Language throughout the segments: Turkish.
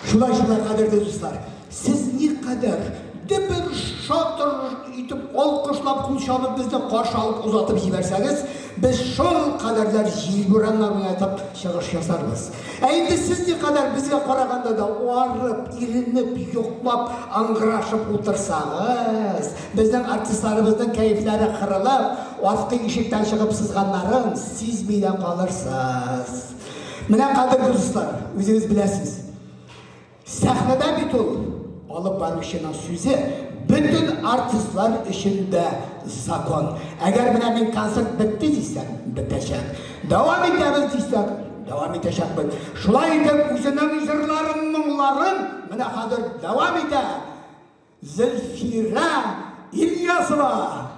Şulay qadrli dostlar. Siz ne kadar de bir şatır itip alqışlab qulşanıp bizni qarşı alıp uzatıp jiberseniz, biz şol qadarlar yilburanlarını aytıp шығыш жасарбыз. Endi siz ne kadar bizge qaraganda da uarıp, irinip, yoklap, angıraşıp otursanız, bizden artistlarımızın keyifleri kırılıp, ortqi ишiктен шығып sızganların sezmeyden kalırsınız. Mine qadrli dostlar, özünüz bilesiniz. Sahnede bit ol, alıp barışının sözü, bütün artistlar işinde zakon. Eğer benim konsert bitti deysen, bitecek. Devam ederiz deysen, devam edecek. Şulay edip özünün jırların, mыңларын, mine kadır devam eder. Zülfira İlyasova.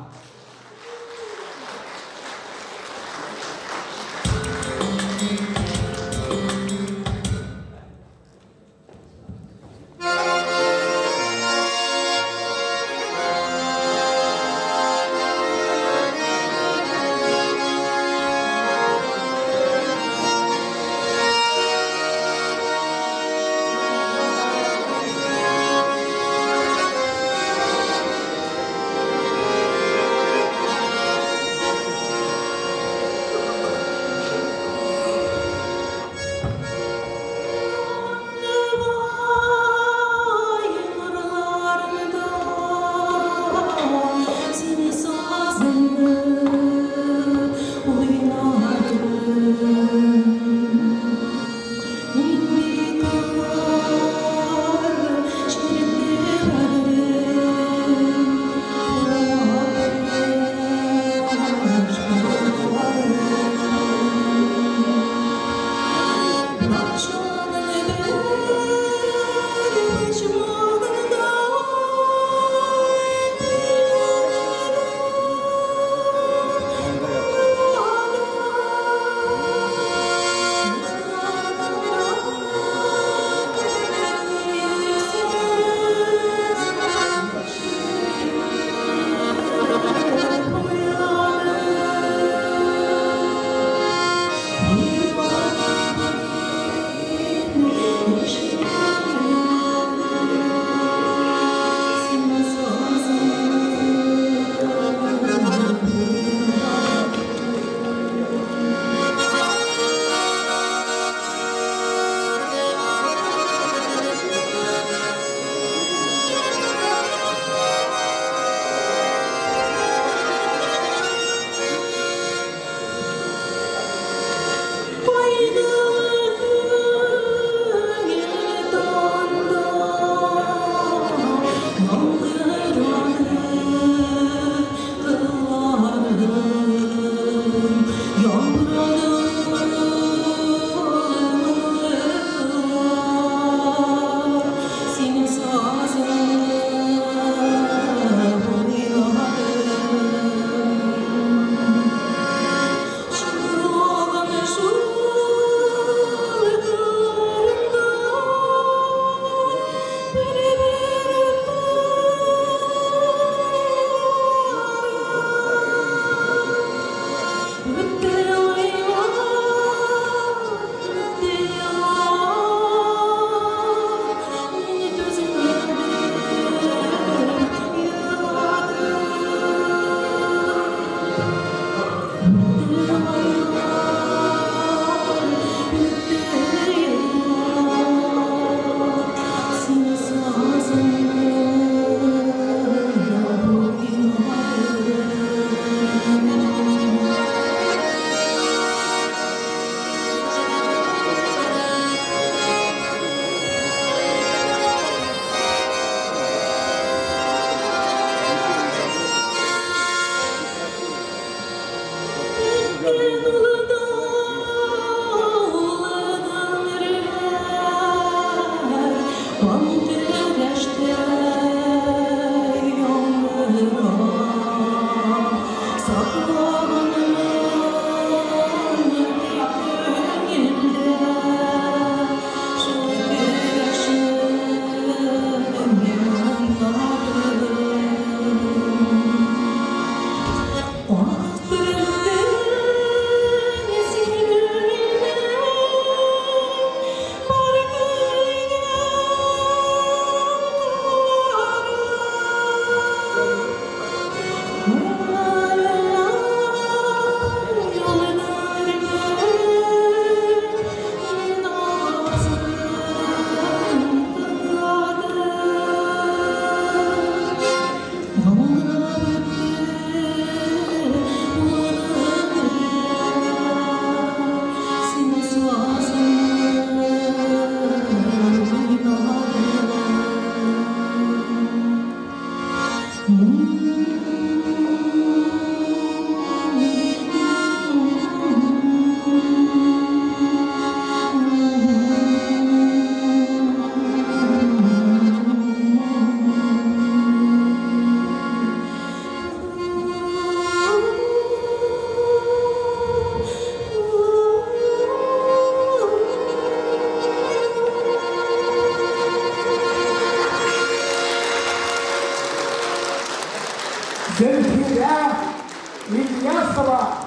Mustafa.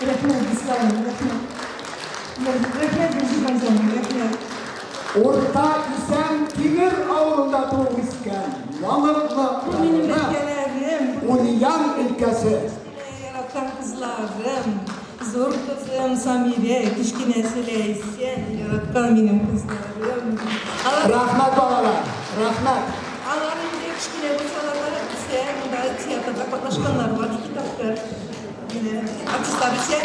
Rahmet İslam, rahmet. Rahmet Gülşen Canım, rahmet. Orta İsem Timir avlunda doğmuşken, Lanırlı Bu benim ülkelerim. Uniyan ülkesi. Yaratan kızlarım. Zor kızım Samire, kiçkinesi Leysen. Yaratkan benim kızlarım. Rahmet balalar, rahmet. Allah'ın bir kiçkine bu salaları sen burada tiyatroda katlaşkanlar var, kitaplar. Yine artistler ise,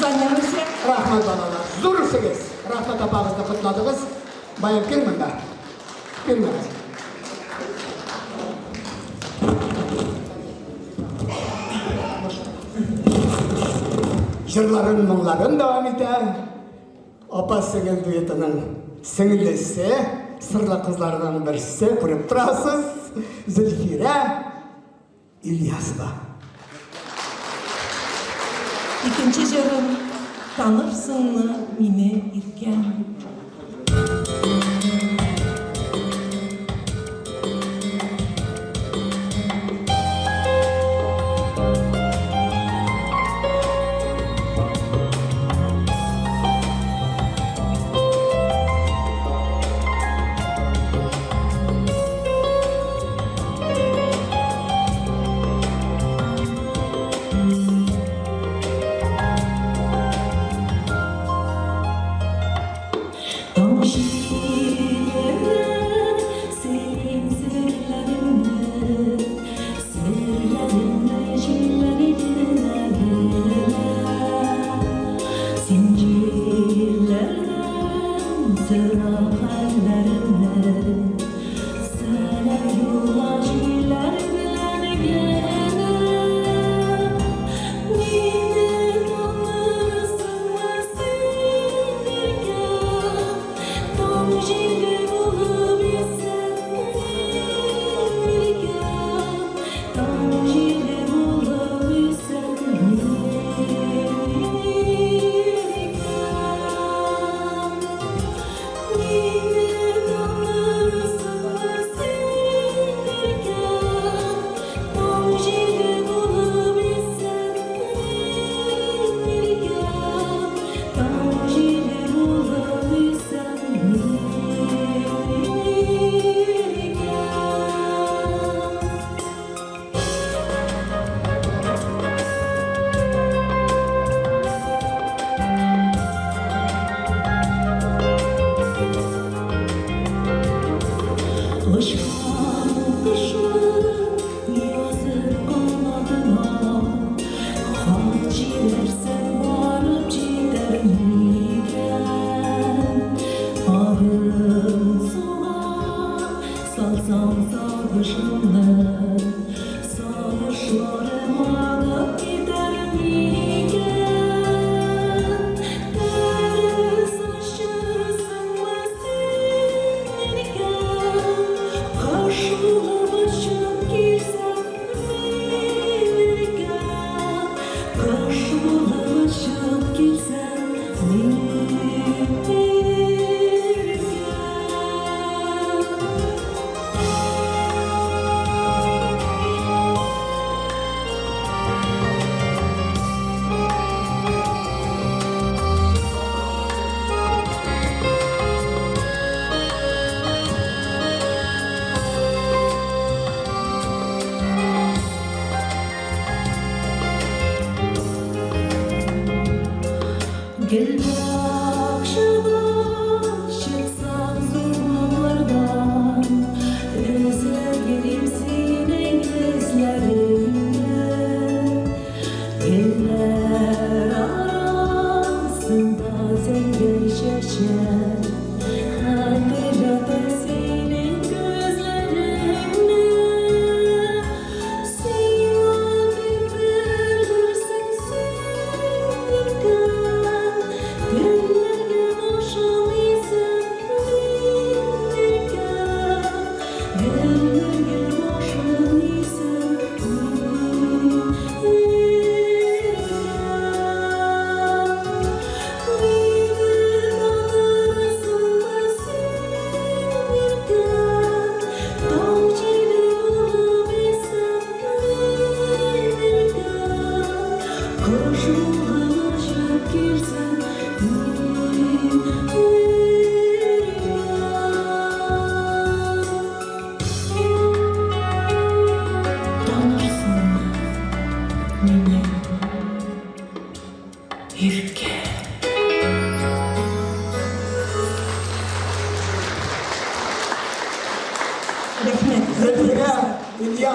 zanyanlar ise. Rahmet balalar. Zorursunuz. Rahmet apağızda kutladınız. Bayım girmin be. Girminiz. Jırların, mınların devam eder. Apa singil duyetinin singillisi, sırlı kızlardan birisi, görüp turasız, Zülfire İlyasova. İkinci yarım, tanırsın mı mini irken?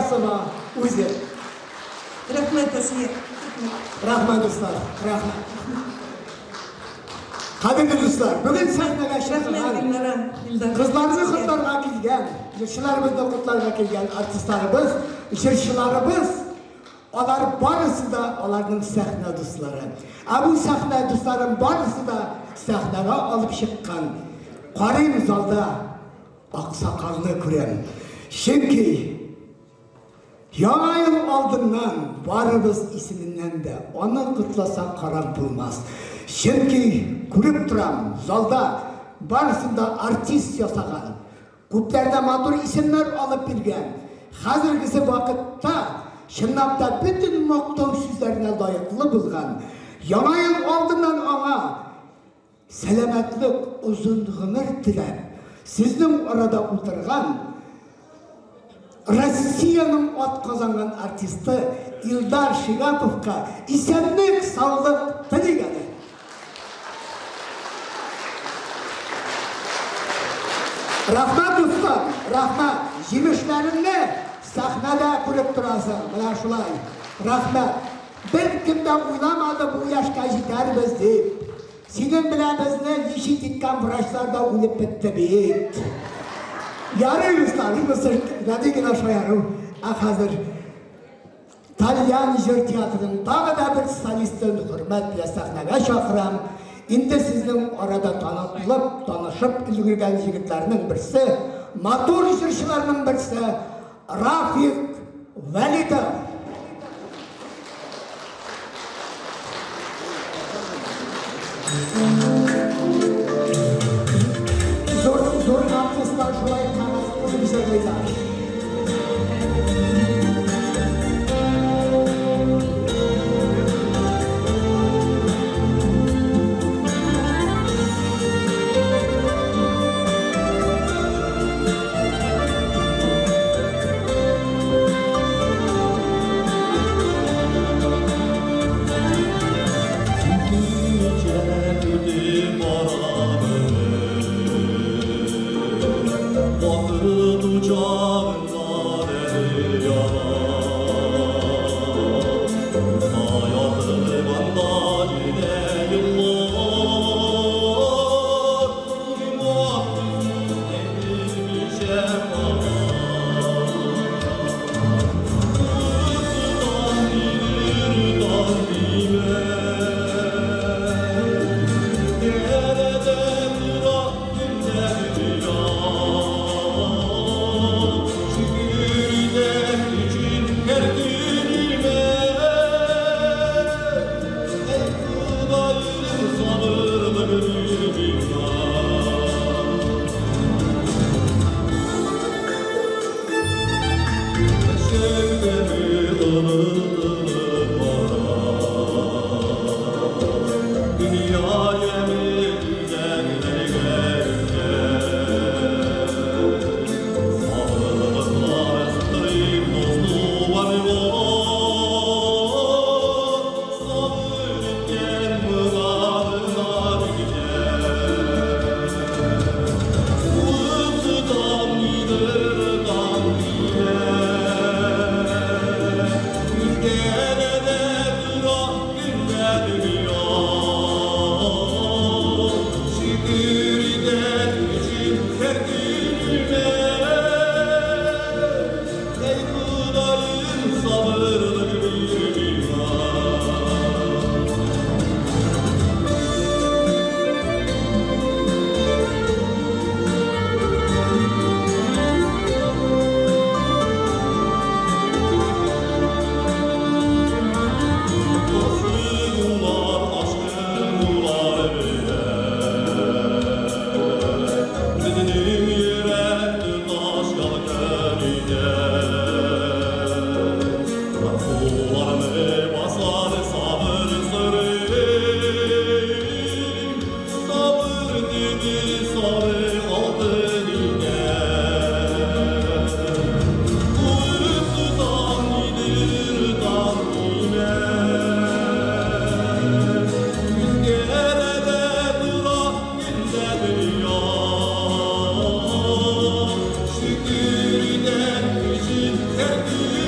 Elyasova o'zi. Rahmet size. Rahmat do'stlar, rahmat. Qadrli do'stlar, bugun sahnaga Rahmet chiqqan Gülnara. qizlarni xudlarga kelgan, yoshlarimizni xudlarga kelgan artistlarimiz, ijrochilarimiz, ular barisi da ularning sahna do'stlari. Bu sahna do'stlarim barisi da sahnaga olib chiqqan. Qarang zalda oqsoqolni ko'ring. Chunki Yangi yıl oldindan barimiz isminden de onu kutlasak karan bulmaz. Çünkü ko'rib turam, zalda barısında artist yasagan. Ko'plarda matur isimler alıp bilgen. Hazırgisi vakitte şınapta bütün maqtov so'zlarına layıklı bulgan. Yangi yıl oldindan ona selametlik, uzun ömür tilep, sizin orada oturgan Rossiyaning ot qozongan artisti Ildar Shigapovga esenlik, sog'lik tilaydi. Rahmat do'stlar, rahmat. Yemishlarimni sahnada ko'rib turasiz. Mana shulay. Rahmat. Bir kimda o'ylamadi bu yoshga yetarmiz deb. Senin bilan bizni yeshik tikkan vrachlarda o'lib bitdi bit. Yarı yüzler, Mısır, Radigina Şoyaru, hazır Talyan Jır Tiyatro'nun daha da bir solistin hürmetle sahneye çağıram. Indi sizin orada tanışıp ilgilenen yigitlerinin birisi, motor jırçılarının birisi Rafik Velidov. Zor artistlar şolay tanışımızı bize koydular. Şükür eder için her gün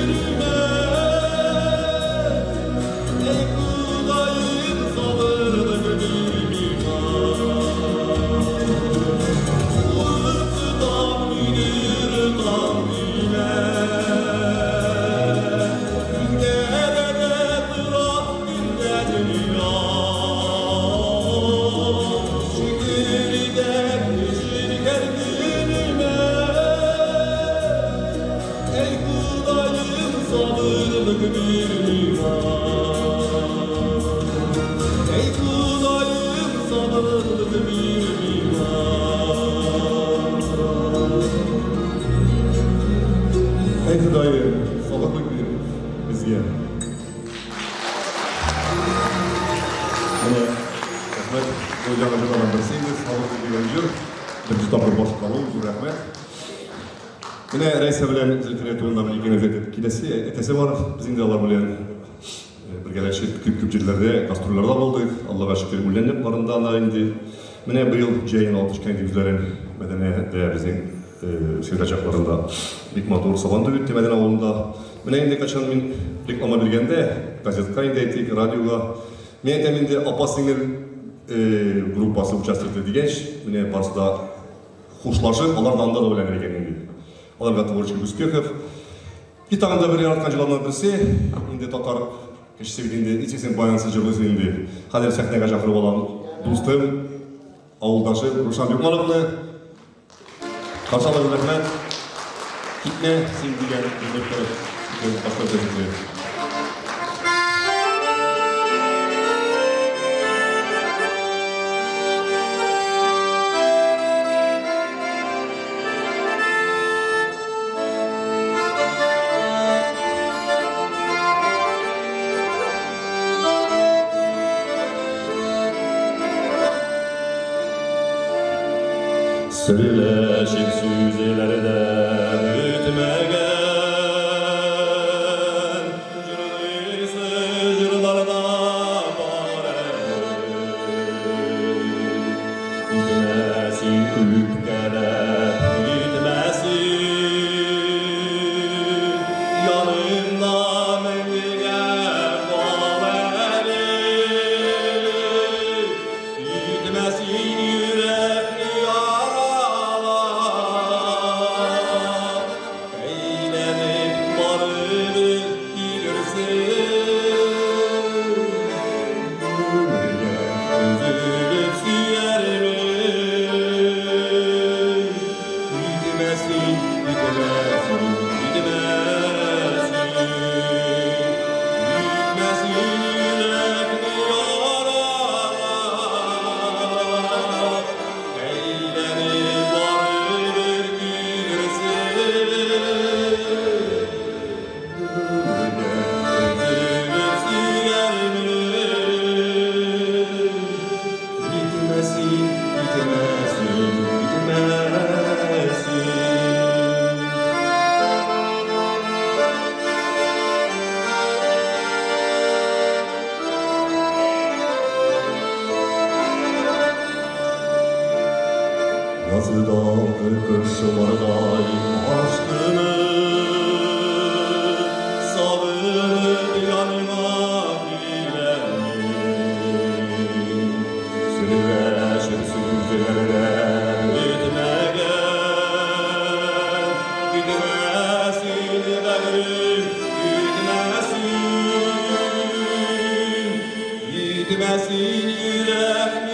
bir tapır boşluk kalıyor, uzun rahmet. Yine reise bilen zilfine tuğunda bir ilginiz edip etesi var. Bizim de Allah bilen birgeleşip küp-küpçilerde, gastrollarda bulduk. Allah'a şükür ullenip varından da indi. Mine bu yıl Ceyhan Altış kendi yüzlerin medene de bizim seyiracaklarında bir motor salon da bitti Medine Oğlu'nda. Mine indi kaçan min reklama bilgende, gazetka indi ettik, radyoga. Mine teminde Apasing'in grupası uçastırdı digenç. Mine barıda hoşlaşıp, onlardan da öğlenir ekenin. Olarga Tvorчик Успехов. Bir tane de bir yaratkancılarından birisi, indi Tatar kişisi bildiğinde, içesin bayansız cırlısı indi. Kader sahneye çakırıp olan dostum, avuldaşı Ruşan Gökmanov'la karşı alır rahmet. Gitme, sevdiğen, dinlekler, başka özellikleri. Sürüleşip süzülerde ütmegen Cırlıysa cırlarda barem Gitmesin üpkele gitmesin Yanımda mengige bağları Gitmesin yürekli Yazıdan kırkışmaday aşkını Savunur yanıma bilenim Sürüleşip süzülerden bitmegen Gitmesin devrim gitmesin Gitmesin yürek mi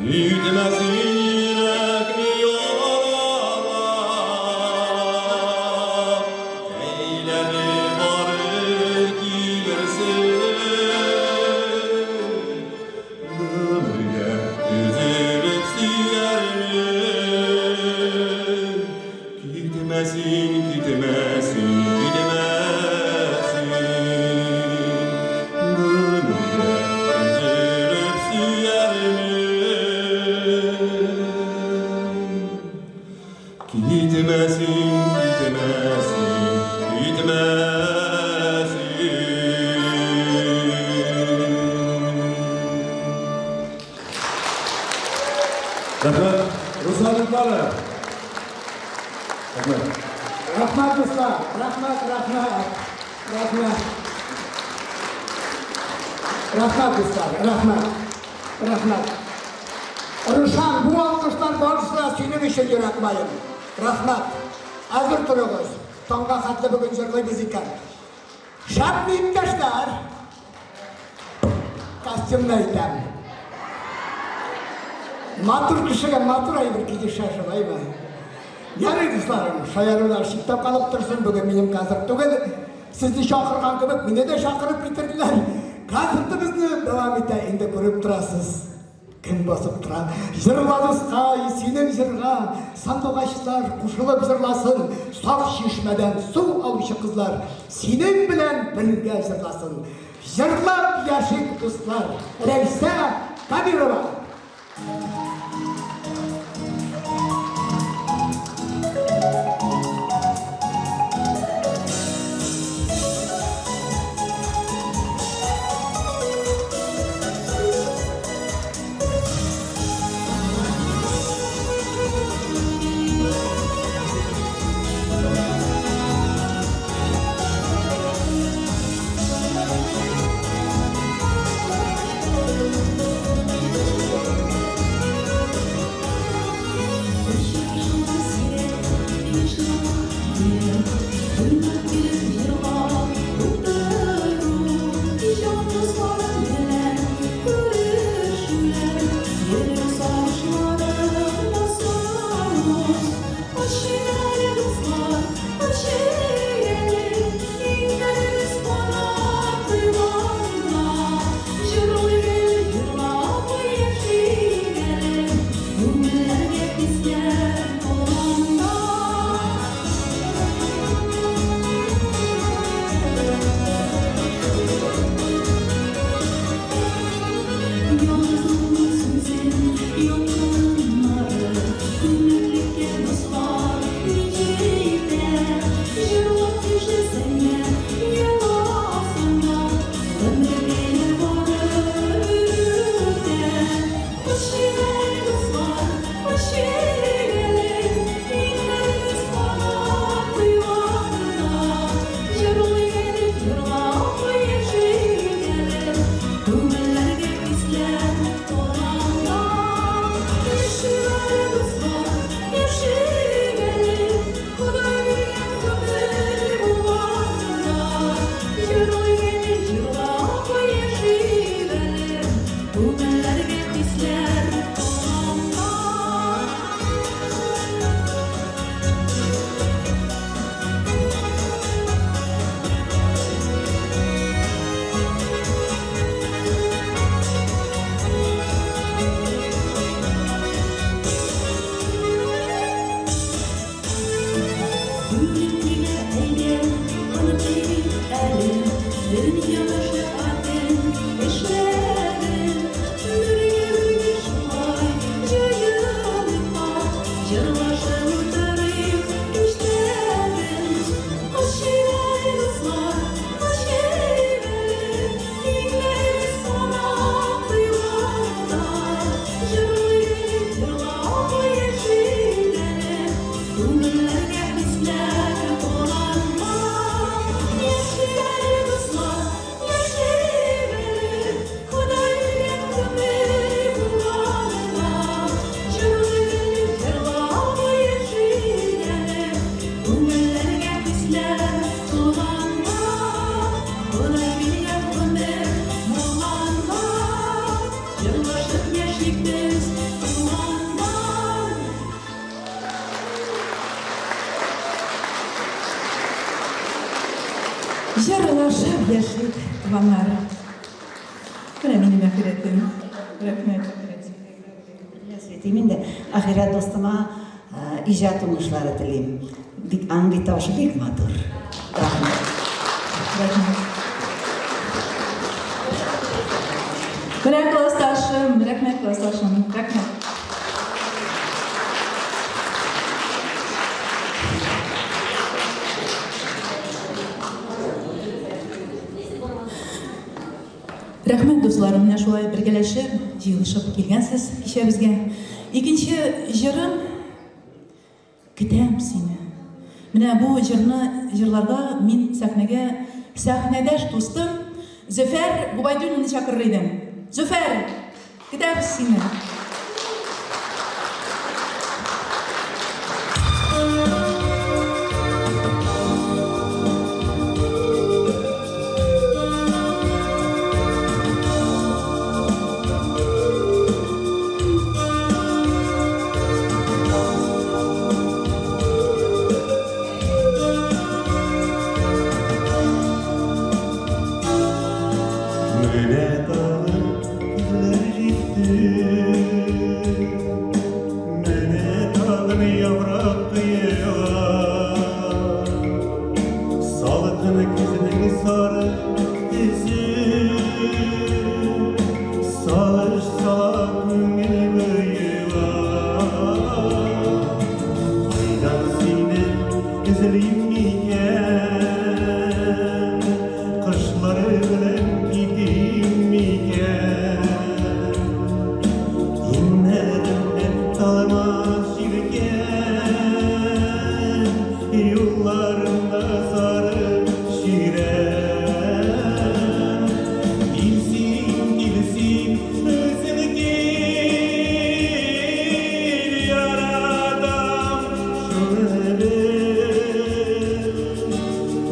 Gitmesin yürek mi yola Eylemi varır girsin Ömrüye üzülüp siyerim Gitmesin, gitmesin, gitmesin Ömrüye üzülüp siyerim Gitmesin, gitmesin, gitmesin. Rahmet, Ruslan Gökmanov. Rahmet. Rahmat dostlar, rahmat. Rahmat dostlar, rahmat. Ruşan, bu alkışlar barışla senin için yaratmayın. Rahmat. Hazır durunuz. Tonga hatlı bugün zırgı biziken. Şap imdaşlar. Kostümleyden. Matur kişiye matur ayıdır ki şaşırmayma. Yani kızlarım, şayarılar şiktap kalıp dursun bugün benim kazık tugul. Sizni şakırgan kibik, beni de şakırıp bitirdiler. Kazıktığınızı devam ete indi görüp durasız. Kim basıp tura? Jırladız kay, senin jırga. Sandoğaçlar kuşulup jırlasın. Saf şişmeden su alışı kızlar. Senin bilen birge jırlasın. Jırlap yaşık dostlar. Revse Kabirova. Жарылашып яшик туганнар. Менә минем әхирәтем. Рәхмәт. Мен де ахират достыма ижад уңышлары тілеймін. Аң бит тавышы бик матур. Рахмет. Менә классташым, рәхмәт классташым. Рәхмәт. Рәхмәт дусларым, менә шулай бергәләшеп, җыелышып килгәнсез кичә безгә. Икенче җырым «Көтәм сине». Менә бу җырны җырларга мин сәхнәдәш дустым Зөфәр Губайдуллинны чакырыр идем. Зөфәр, көтәм сине. yaprak kıyılar salkın kızının sarı yüzü salış salak gıyılar aydan seni üzüleyim miken kışları bilen gideyim miken İnlerimden talmaz yürgen yollarında sarı şiren Bilsin bilsin özünü gel yaradan şunu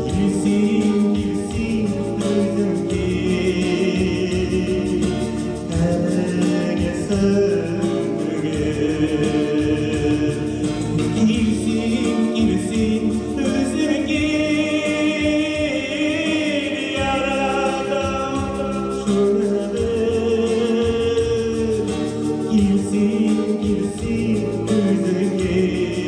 bilsin bilsin özünü gel eline Girsin, girsin, özür gel yaradan şunu Girsin, girsin, özür gel eline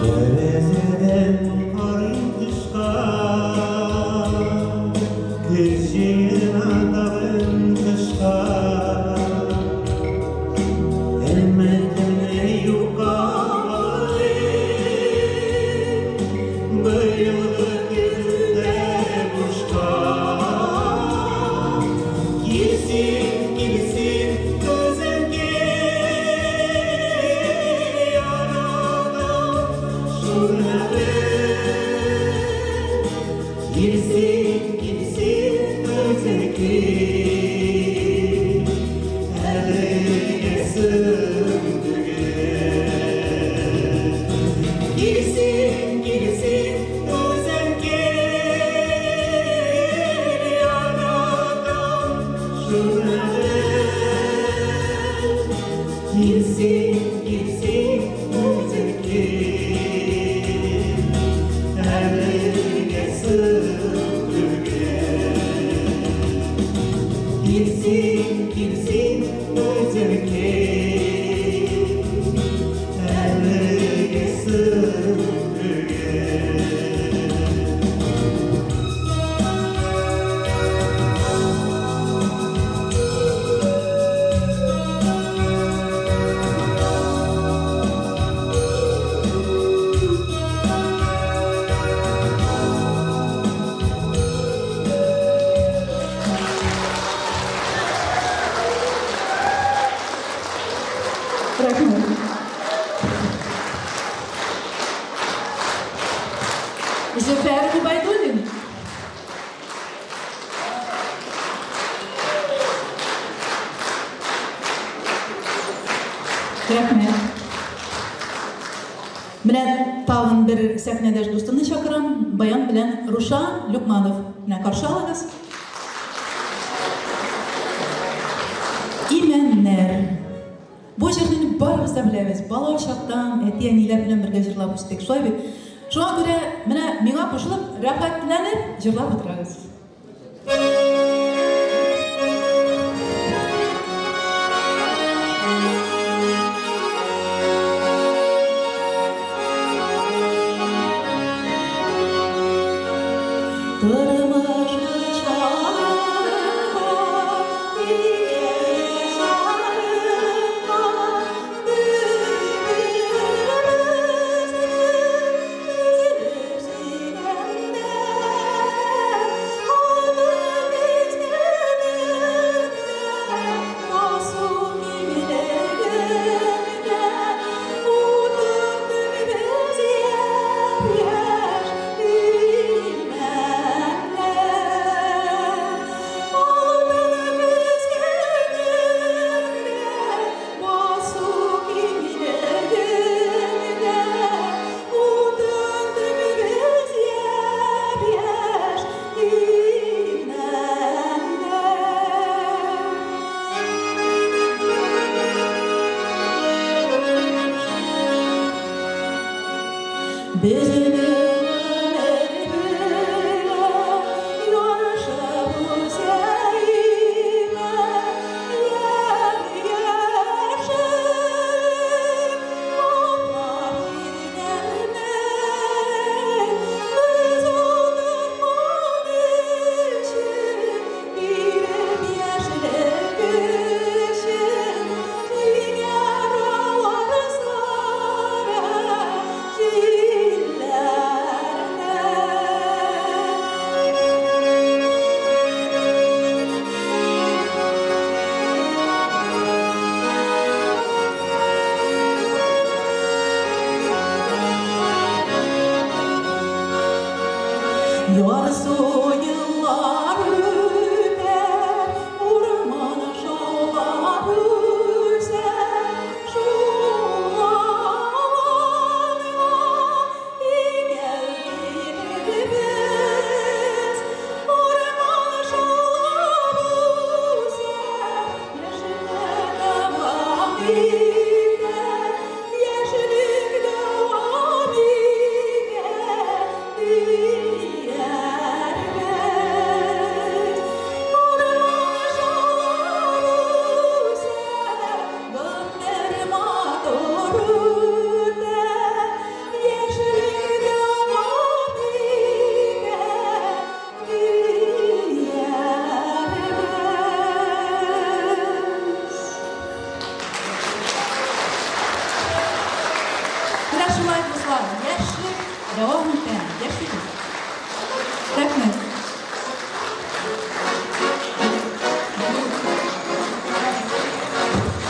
Terezeden karın kışkar Kışın adamın kışkar Elmetine yukarı Bıyıklı gözünde kuşkar Girsin, girsin gözüm gel yaradan Girsin, girsin özür gel eline sığındı gel Girsin, girsin özür gel yaradan şunu Girsin, girsin özür gel eline sığındı gel Girsin, girsin özür gel eline sığındı gel Rahmet. Züfer Gubaydulin. Rahmet. Bilen tağın bir sahnedeş dostunu çakıram, bayan bilen Ruşan Lukmanov. Ne karşı alınız? İmenler. Bu жерден барыбыз да билебиз. Бала чактан, әти-әниләр белән бергә җырлап үстек. Шулай бит Şuna göre mine koşulup rəğbətlenip jırlap oturarız.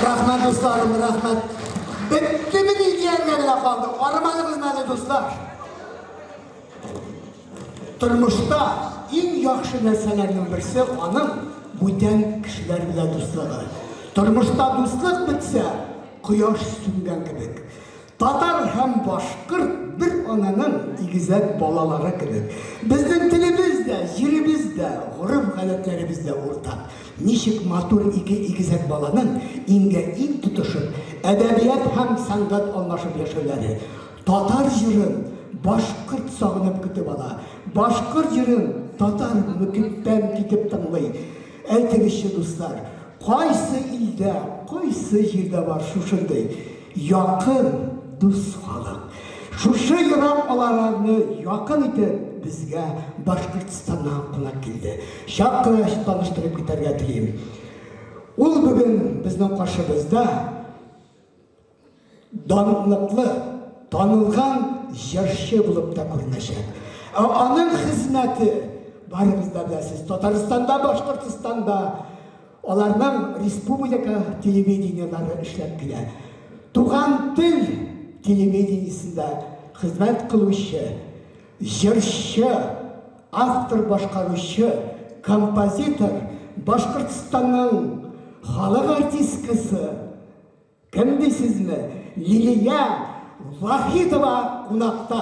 Rahmet dostlarım, rahmet. Bitti mi diyeceğimle bile kaldı. Aramadınız beni dostlar. Turmuşta en yaxşı narsalarning birisi onun buydan kishilar bilan do'stligi. Turmuşta do'stlik bitsa, quyosh sungan gibi. Tatar hem boshqirt bir onaning igizak bolalari gibi. Bizning tilimizda, yerimizda, urf-odatlarimizda o'rtaq. Nishik motor iki igizak bolaning inga in tutishib, adabiyot ham san'at almashib yashaylari. Tatar yirin, boshqirt sog'inib ketib ola. Boshqirt yirin, tatar mukitdan ketib tanlay. Aytingizchi do'stlar, qaysi ilda, qaysi yerda bor shunday yaqin do'st xalq. Şuşu yiroq olarlarni yaqin etib bizga Boshqirdistondan qo'nib keldi. Shaqqilash tanishtirib ketarga tilayman. Ul bugun bizning qarshimizda donliqli, tanilgan yarshi bo'lib da ko'rinashadi. Onun xizmati barimizda bilasiz. Tataristonda, Boshqirdistonda ularning respublika televideniyalari ishlab keladi. Tuğan til televideniyasida xizmat qiluvchi, yarshi, avtor boshqaruvchi, kompozitor, Boshqirdistonning xalq artistkasi kim deysizmi? Liliya Vahidova qo'noqda.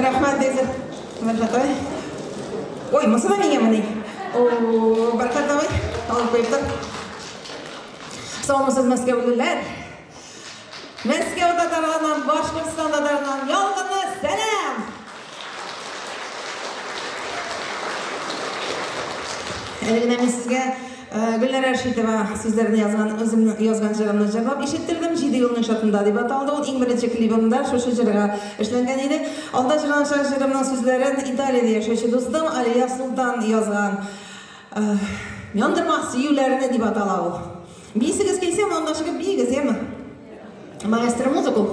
Rahmat Dezir. Barkat oi. Oi, masa da menga meni. Oo, barkat oi. Alып koyuptur. Salomsiz Moskvalılar. Moskvada tarafından, Başkırstan'da tarafından yolg'inni selam. Elimden men sizga Gülnar Arshitova so'zlarini yozgan jirimni javob eshittirdim. 7 yilning shatında deb ataldi. U eng birinchi klibimda shu jiraga ishlangan edi. Onda jirimning so'zlarini Italiyada yashovchi do'stim Aliya Sultan yozgan. Yondirmoq suyuvlarini deb ataladi. Biysiz kelsam, ondashiga biyiz, mi? Maestro muziku.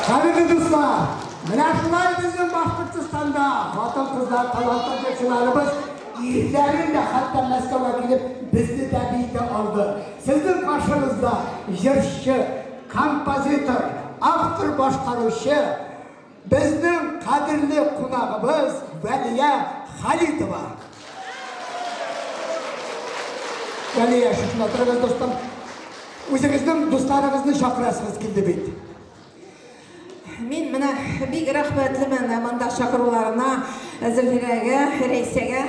Kavga dostlar, mana shunday bizim Boshqirdistonda xotin-qizlar talantlar yetishganimiz İzlerin de hatta Moskov'a gelip bizi de birlikte aldı. Sizin karşınızda jırşçı, kompozitör, автор başkaruşı, bizning qadrli qonağımız Valiya Xalidova. Valiya, shunday turasiz do'stim. O'zingizning do'stlaringizni chaqirasiz keldi bit. Men mana bek rahmatliman manda chaqiruvlarına, Zilfiraga, Raysaga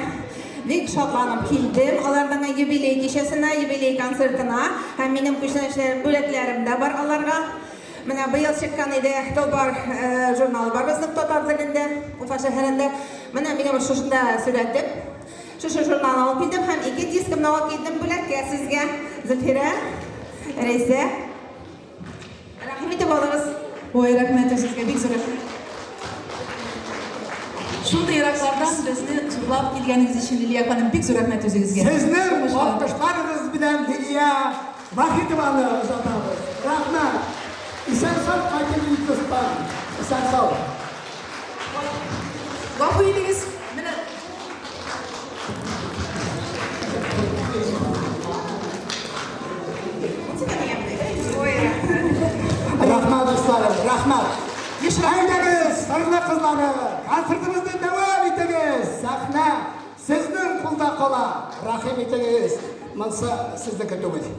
bek shodlanib keldim. Ulardan yubiley kechasina, yubiley konsertina ham mening qo'shnishlarim bo'laklarimda bor ularga. Mana bu yil chiqqan edi Tobar jurnali bor bizning Totar tilida, Ufa shahrida. Mana men shunda suratib, shu jurnalni olib keldim, ham ikki diskimni olib keldim bo'lakka sizga Zilfira, Raysa. Rahmat aytib olasiz. Oy, rahmet sizga bek zo'r rahmat. Shunday yiroqlardan bizni zo'rlab kelganingiz uchun Liliya xonim bek zo'r rahmat o'zingizga. Sizning olqishlarınız bilan Liliya Vahitovani uzatamiz. Rahmat. İsen sağ qaytib do'stlar. İsen sağ. G'oh edingiz. Mana Rahmat do'stlarim, rahmat. Haydag'iz, sarılı qizlari, konsertimizni davom etamiz. Sahna sizning qo'lda qola. Rahim etamiz. Mansa sizniki to'g'ri.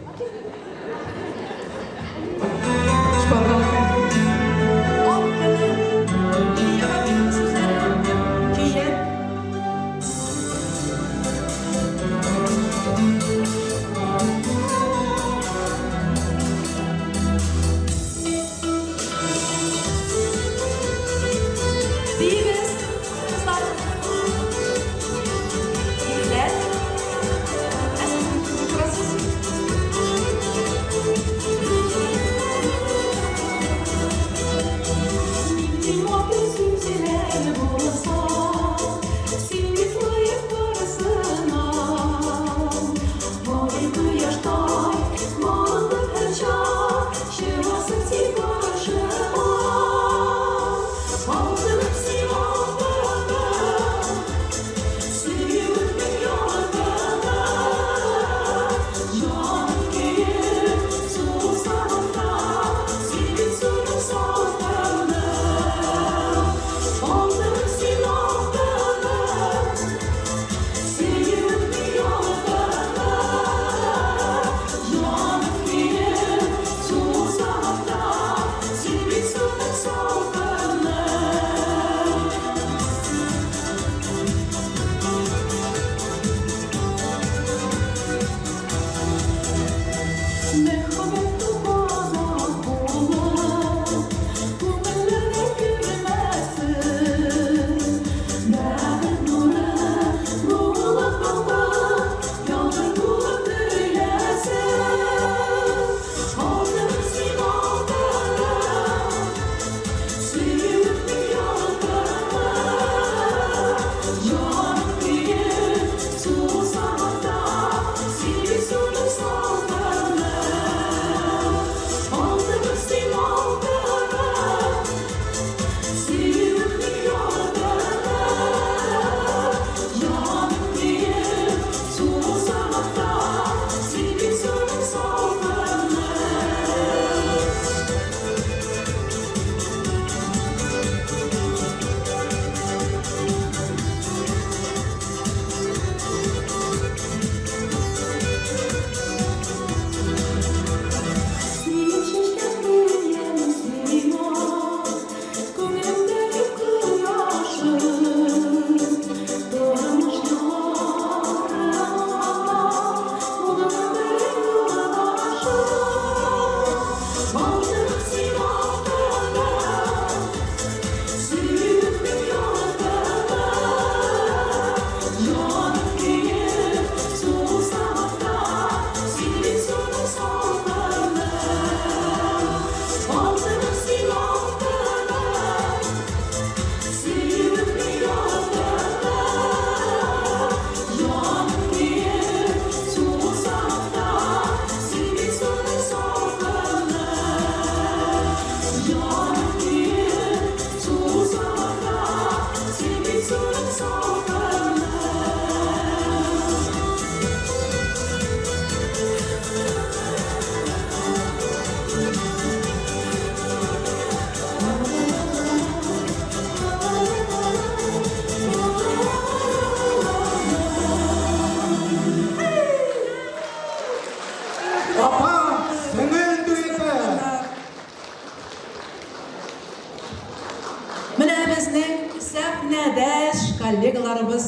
коллегаларыбыз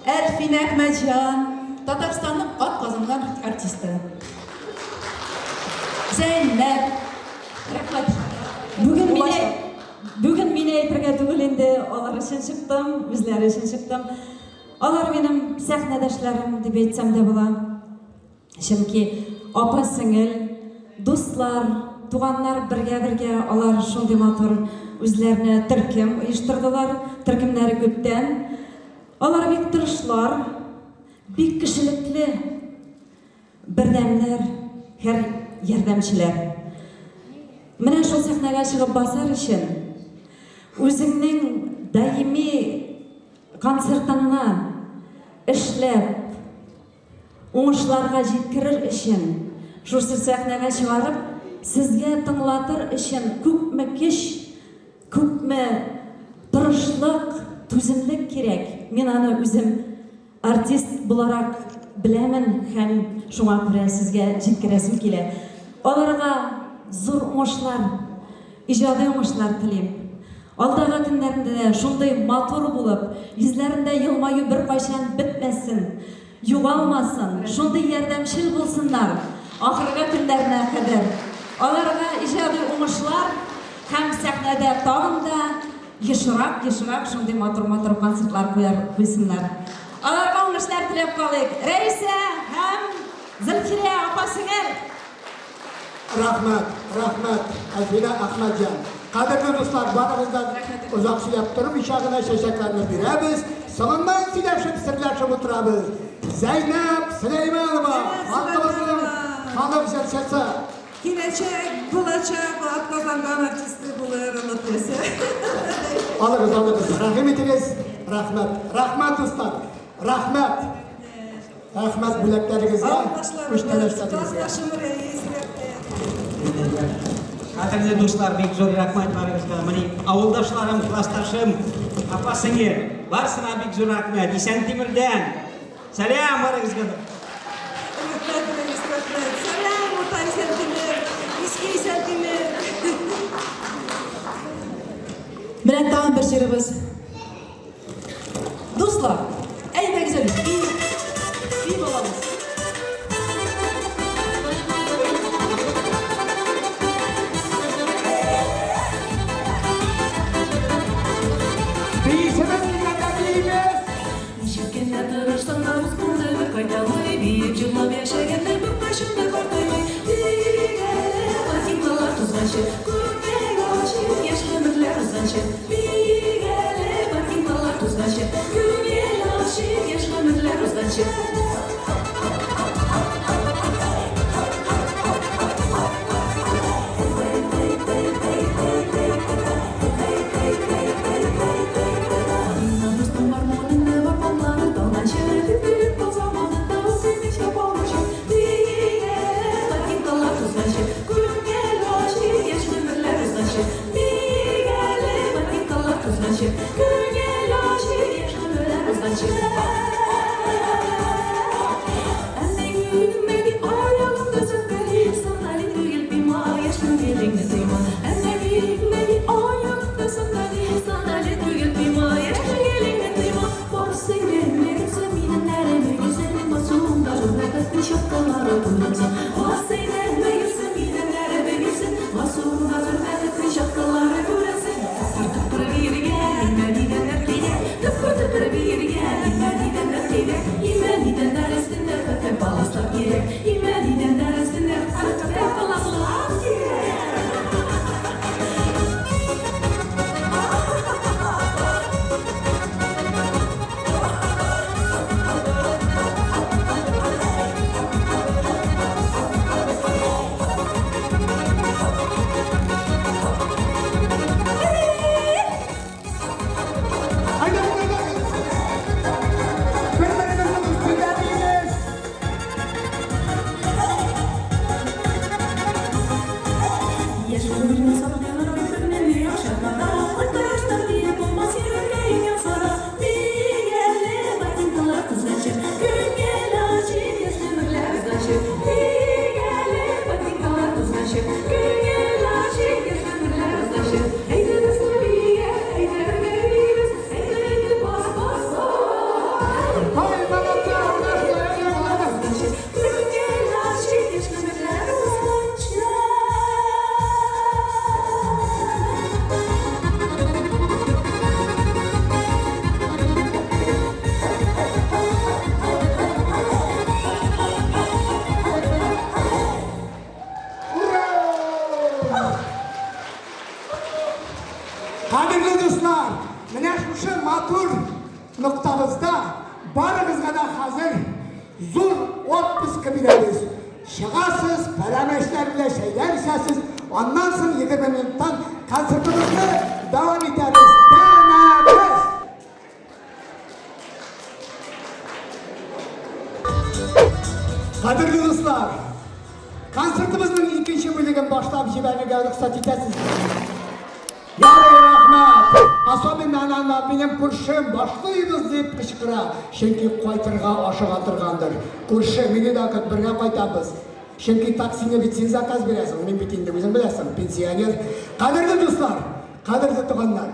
Әлфин Әхмәтжан, Татарстанның атказанган артисты. Зәйнәп, рәхмәт. Бүгін мен әйтергә түгел инде, алар өчен чыктым, үзләре өчен чыктым. Алар минем сәхнәдәшләрем дип әйтсәм дә була. Чөнки апа сеңел, дуслар, туганнар бергә алар шундый матур үзләренә төркем оештырдылар, төркемнәре күптән. Алар бик тырышлар, бик кешелекле, бердәмләр, һәр ярдәмчеләр. Менә шул сәхнәгә чыгып басар өчен үзеңнең даими концертыңны эшләп, уңышларга җиткерер өчен, шул сәхнәгә чыгарып, сезгә тыңлатыр өчен күпме көч, күпме тырышлык, түземлек кирәк. Мин аны үзем артист буларак беләмен һәм шуңа күрә сезгә җиткерәсем килә. Аларга зур уңышлар, иҗади уңышлар телим. Алдагы көннәрендә шундый матур булып, йөзләрендә елмаю беркайчан бетмәсен, югалмасын, шундый ярдәмчел булсыннар. Ахыргы көннәренә кадәр аларга иҗади уңышлар һәм сәхнәдә тагын да ешрак шундый матур концертлар куйсыннар. Аларга уңышлар теләп калыйк. Рәйсә һәм Зөлфия апа-сеңел. Rahmet, Әлфинә Әхмәтҗан. Кадерле дуслар, барыгыздан озак сөйләп торып, ишагына чәчәкләрне бирәбез. Соңыннан сөйләшеп, серләшеп утырабыз. Зәйнәп Сөләйманова, халкыбызның халык җырчысы. Киләчәк, булачак, атказанган артисты булыр, онытмаса. Алыгыз, рәхим итегез. Рәхмәт дуслар. Рәхмәт бүләкләрегезгә, күчтәләшләрегезгә. Кадерле дуслар, бик зур рәхмәт барыгызга. Менә авылдашларым, классташым, апа-сеңел, барсына бик зур рәхмәт. Исән Тимердән. Сәлам барыгызга. Сәлам, Утай Сәлтимер, Иске Сәлтимер. Белән тагын бер җырыбыз. Дуслар, әйдәгез әле. Би балабыз. zor otpus kabinemiz. Şıgasız, perameşler bile şeyler işesiz. Ondan sonra 20 minuttan konsertimizi devam ederiz. Deneriz. Kadirli dostlar, konsertimizin ikinci bölümünü başlayıp jiberliğe ruhsat etəsiniz. Yarı rahmet, asabi manada benim kurşum başlıyız deyip kışkıra. Çünkü qaytırga aşık atırgandır. Kurşum, meni de akıt birge qaytabız. Çünkü taksine bitsin zakaz bilesin, men bitinde özün bilesin, pensioner. Kadirli dostlar, kadirli tuğanlar,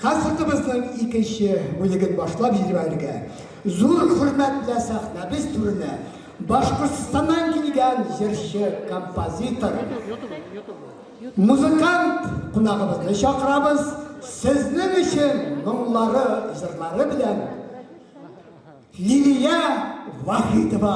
konsertimizin ikinci bölümünü başlayıp jiberliğe. Zor hürmet bilen sahne biz türüne. Башкортстандан келген жыршы, композитор, музыкант қонағымызды шақырамыз. Сіздің үшін мұңлары, жырлары білен Лилия Вахитова.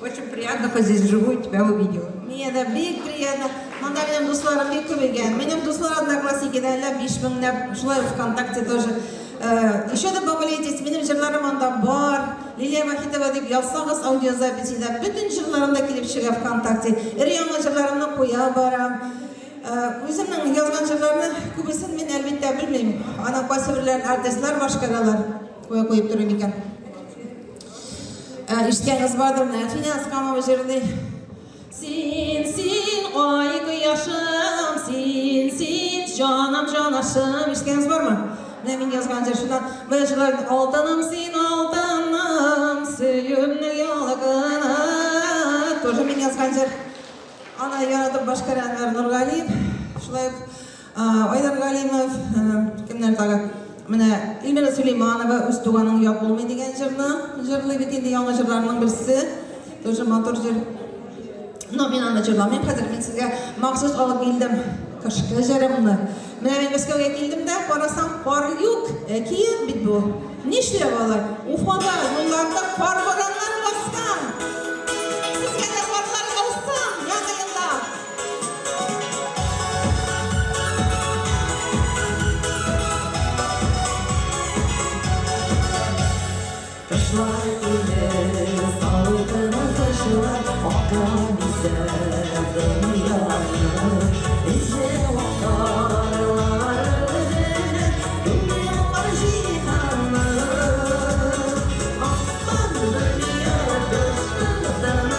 Очень приятно, что здесь живу и тебя увидел. Мне да бик приятно. Манда benim dostlarım bek köбеген. Benim dostlar одноклассники да 5000 да шулай ВКонтакте тоже. Еще добавляйтесь, benim жырларым анда бар. Лилия Вахитова деп yazsanız аудиозаписиде bütün жырларым да килеп чыга ВКонтакте. Өр-яңа жырларымны куя барам. Özümün yazgan jırlarını köbüsün men elbette bilmeyim. Ana qayсы biрлерин artistler başkaralar koyup durayım ekan. İşkeniz vardır ne? Finans kamamı jırlı. Sin ayık yaşım, sin canım canaşım. İşkeniz var mı? Ne men yazgan jır şundan. Bu jırların altınım sin altınım, süyümlü yolagına. Тоже men yazgan jır. Ana yaratıp başkaranlar Nurgaliyev, şulay Aydar Galimov, kimler tağı? Mine İlmira Süleymanova Üst Tuğan'ın yok olmayı degen jırlı bitindi yanlı jırlarının birisi. Тоже motor jır. No, men ana jırlamayım. Hazır men sizge maksus alıp geldim. Kışkı jırımını. Mine men Moskva'ya geldim de qarasam qar yok. Keyin bit bu. Nişle balar? Ufada yollarda qar baranlar baskan. Sizge de qarlar olsun. Yanayında. Taşlar ile salgını taşlar Akkan bize dünyayı İşte vakarlar Dünya cihanı Akkan dünya düşkünden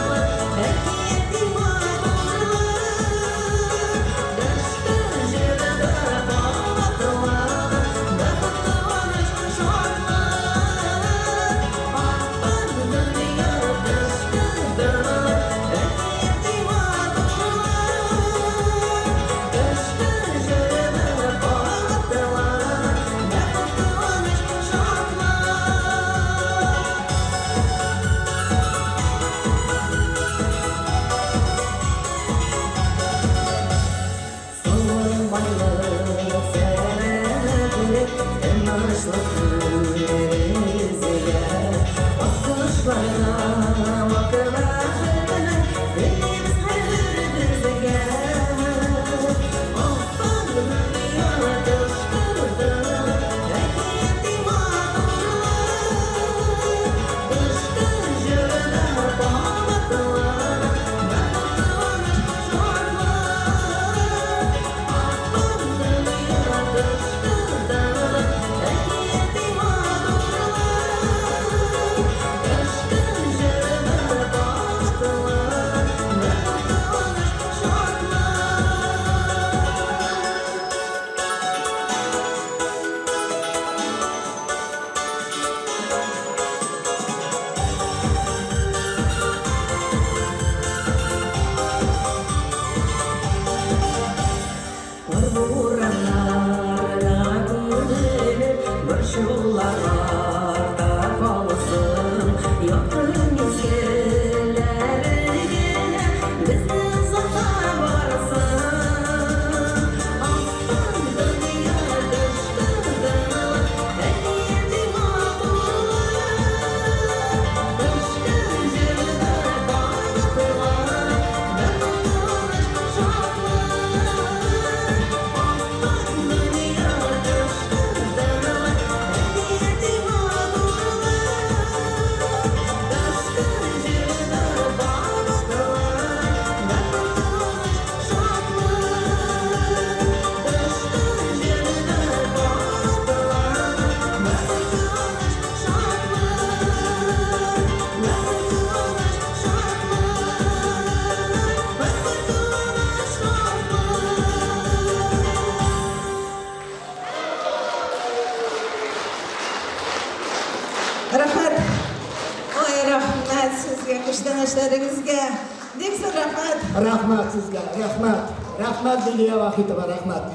Ekiyeti varlar Düşkün jirde bağladılar Dağıtılar şartlar Rahmet. Oy rahmet sizge, kıştan işleringizge. Diksin rahmet. Rahmat sizga, rahmat. Rahmat Diliya Vahidova, rahmat.